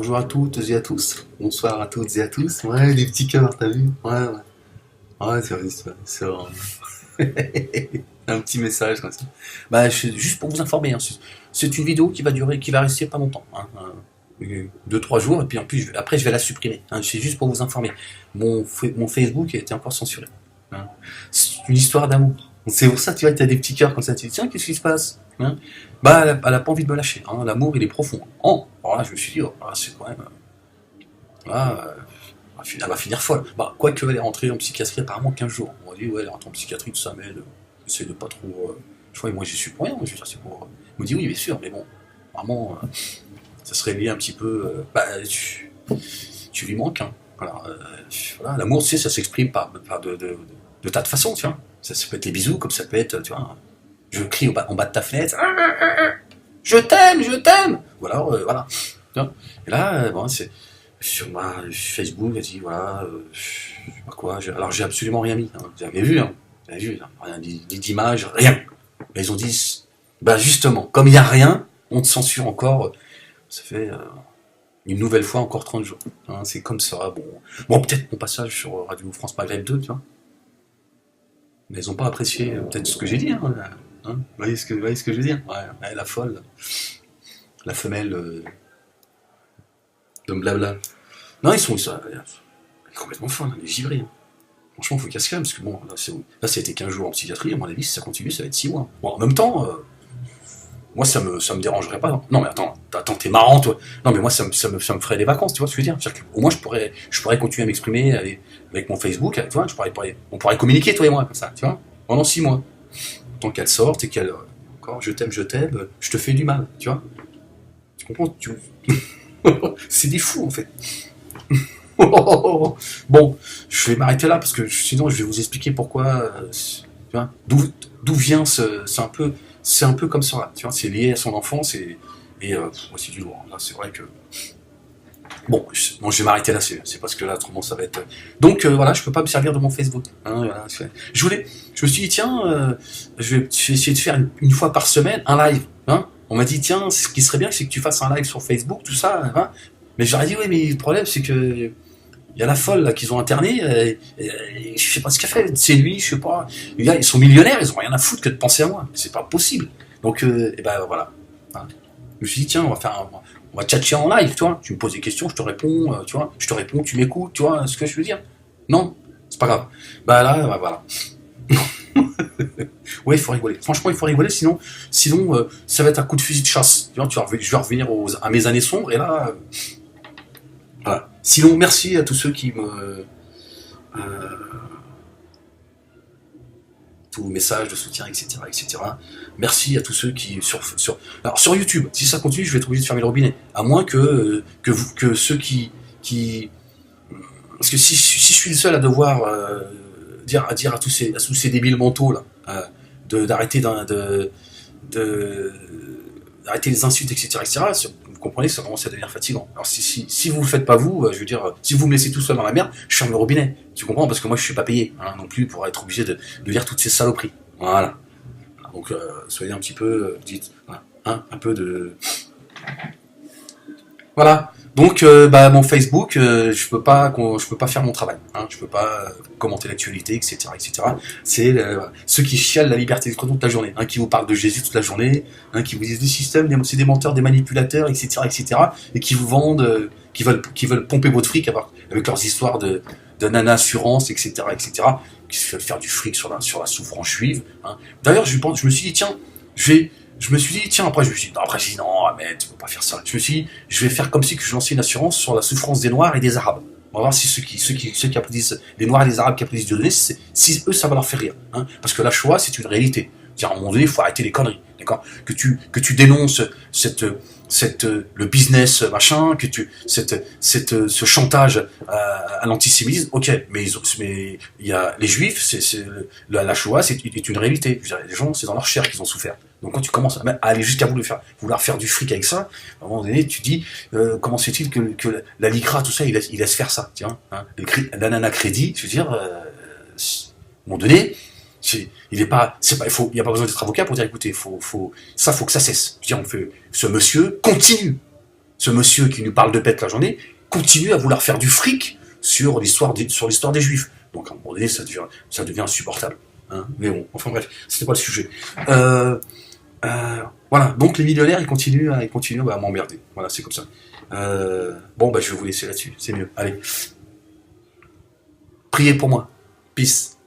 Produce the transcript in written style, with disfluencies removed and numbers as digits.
Bonjour à toutes et à tous. Bonsoir à toutes et à tous. Ouais, les petits cœurs, t'as vu? Ouais, ouais. Ouais, c'est vrai, c'est vrai. Un petit message comme ça. Bah, juste pour vous informer, hein, c'est une vidéo qui va durer, qui va rester pas longtemps. Hein, 2-3 jours, et puis en plus, après, je vais la supprimer. Hein, c'est juste pour vous informer. Mon Facebook a été encore censuré. Hein. C'est une histoire d'amour. C'est pour ça, tu vois, tu as des petits cœurs comme ça. Tu dis, tiens, qu'est-ce qui se passe? Hein. Bah, elle a pas envie de me lâcher. Hein. L'amour, il est profond. Oh, alors là, je me suis dit, oh, là, c'est quand même. Là, elle va finir folle. Bah, quoique, elle est rentrée en psychiatrie apparemment 15 jours. On m'a dit, ouais, elle est rentrée en psychiatrie, tout ça, mais essaye de pas trop. Je vois, moi, j'y suis pour rien. Je veux dire, c'est pour. Il me dit, oui, bien sûr, mais bon, vraiment, ça serait lié un petit peu. Bah, tu lui manques. Hein. Voilà, l'amour, tu sais, ça s'exprime par de tas de façons, tu vois. Ça peut être les bisous, comme ça peut être, tu vois. Je crie en bas de ta fenêtre. Je t'aime, je t'aime. Voilà, voilà. Et là, bon, c'est sur ma Facebook, elle dit voilà, je sais pas quoi. Alors j'ai absolument rien mis. Hein. Vous avez vu, hein. Vous avez vu, hein. Rien d'image, rien. Mais ils ont dit, bah justement, comme il n'y a rien, on te censure encore. Ça fait une nouvelle fois encore 30 jours. Hein, c'est comme ça. Bon peut-être mon passage sur Radio France Maghreb 2, tu vois. Mais ils n'ont pas apprécié peut-être ce que j'ai dit. Hein. Vous voyez ce que je veux dire? Ouais, la folle, la femelle de blabla. Non, ils sont complètement folles, les givrés. Hein. Franchement, il faut qu'elle se calme, parce que bon, là, ça a été 15 jours en psychiatrie, à mon avis, si ça continue, ça va être 6 mois. Bon, en même temps, moi, ça me dérangerait pas. Non, mais attends, t'es marrant, toi. Non, mais moi, ça me ferait des vacances, tu vois ce que je veux dire? C'est-à-dire qu'au moins, je pourrais continuer à m'exprimer avec mon Facebook, tu vois, on pourrait communiquer, toi et moi, comme ça, tu vois, pendant 6 mois. Tant qu'elle sorte et qu'elle. Encore, je t'aime, je te fais du mal, tu vois. Tu comprends? C'est des fous, en fait. Bon, je vais m'arrêter là parce que sinon je vais vous expliquer pourquoi. Tu vois, d'où vient c'est un peu comme ça. Là, tu vois, c'est lié à son enfance c'est du lourd. Là, c'est vrai que. Bon, je vais m'arrêter là. C'est parce que là, autrement, ça va être. Donc voilà, je peux pas me servir de mon Facebook. Hein, voilà, je me suis dit tiens, je vais essayer de faire une fois par semaine un live. Hein. On m'a dit tiens, ce qui serait bien, c'est que tu fasses un live sur Facebook, tout ça. Hein. Mais j'aurais dit oui, mais le problème, c'est que il y a la folle là qu'ils ont internée, je sais pas ce qu'elle fait, c'est lui, je sais pas. Les gars, ils sont millionnaires, ils ont rien à foutre que de penser à moi. C'est pas possible. Donc, et ben voilà. Hein. Je me suis dit, tiens, on va tchatcher en live, tu vois. Tu me poses des questions, je te réponds, tu vois. Je te réponds, tu m'écoutes, tu vois ce que je veux dire. Non, c'est pas grave. Bah là, bah, voilà. Ouais, il faut rigoler. Franchement, il faut rigoler, sinon ça va être un coup de fusil de chasse. Tu vois, je vais revenir à mes années sombres, et là. Voilà. Sinon, merci à tous ceux qui me. Tous vos messages de soutien, etc., etc. Merci à tous ceux qui. Alors, sur YouTube, si ça continue, je vais être obligé de fermer le robinet. À moins que ceux qui. Parce que si je suis le seul à devoir dire à tous ces débiles mentaux, là, d'arrêter d'arrêter les insultes, etc., vous comprenez que ça commence à devenir fatigant. Alors si vous le faites pas vous, je veux dire, si vous me laissez tout seul dans la merde, je ferme le robinet. Tu comprends? Parce que moi je suis pas payé non plus pour être obligé de lire toutes ces saloperies. Voilà. Donc soyez un petit peu, dites, voilà, hein, un peu de. Voilà. Donc mon Facebook, je peux pas faire mon travail. Hein, je peux pas commenter l'actualité, etc., etc. C'est ceux qui chialent la liberté d'expression toute la journée, hein, qui vous parlent de Jésus toute la journée, hein, qui vous disent des systèmes, c'est des menteurs, des manipulateurs, etc., etc., et qui vous vendent, qui veulent pomper votre fric avec leurs histoires de nana assurance, etc., etc., qui se veulent faire du fric sur la souffrance juive. Hein. D'ailleurs, je me suis dit tiens, après je me suis dit, non, Ahmed, tu peux pas faire ça. Je me suis dit, je vais faire comme si que je lançais une assurance sur la souffrance des Noirs et des Arabes. On va voir si ceux qui applaudissent, les Noirs et les Arabes qui applaudissent Dieudonné, si eux, ça va leur faire rire. Hein. Parce que la Shoah, c'est une réalité. C'est-à-dire, à un moment donné, il faut arrêter les conneries. D'accord? Que tu dénonces le business machin, ce chantage à l'antisémitisme, ok, mais il y a les Juifs, la Shoah, est une réalité. Je veux dire, les gens, c'est dans leur chair qu'ils ont souffert. Donc quand tu commences à aller jusqu'à vouloir faire du fric avec ça, à un moment donné, tu dis comment se fait-il que la LICRA, tout ça, il laisse faire ça, tiens, hein, l'anana crédit, je veux dire, à un moment donné. Il n'y a pas besoin d'être avocat pour dire écoutez, faut que ça cesse. Je veux dire, ce monsieur continue ce monsieur qui nous parle de pète la journée, continue à vouloir faire du fric sur l'histoire des Juifs. Donc à un moment donné, ça devient insupportable. Hein, mais bon, enfin bref, c'était pas le sujet. Voilà, donc les millionnaires, ils continuent à m'emmerder. Voilà, c'est comme ça. Bon, bah je vais vous laisser là-dessus, c'est mieux. Allez, priez pour moi. Peace.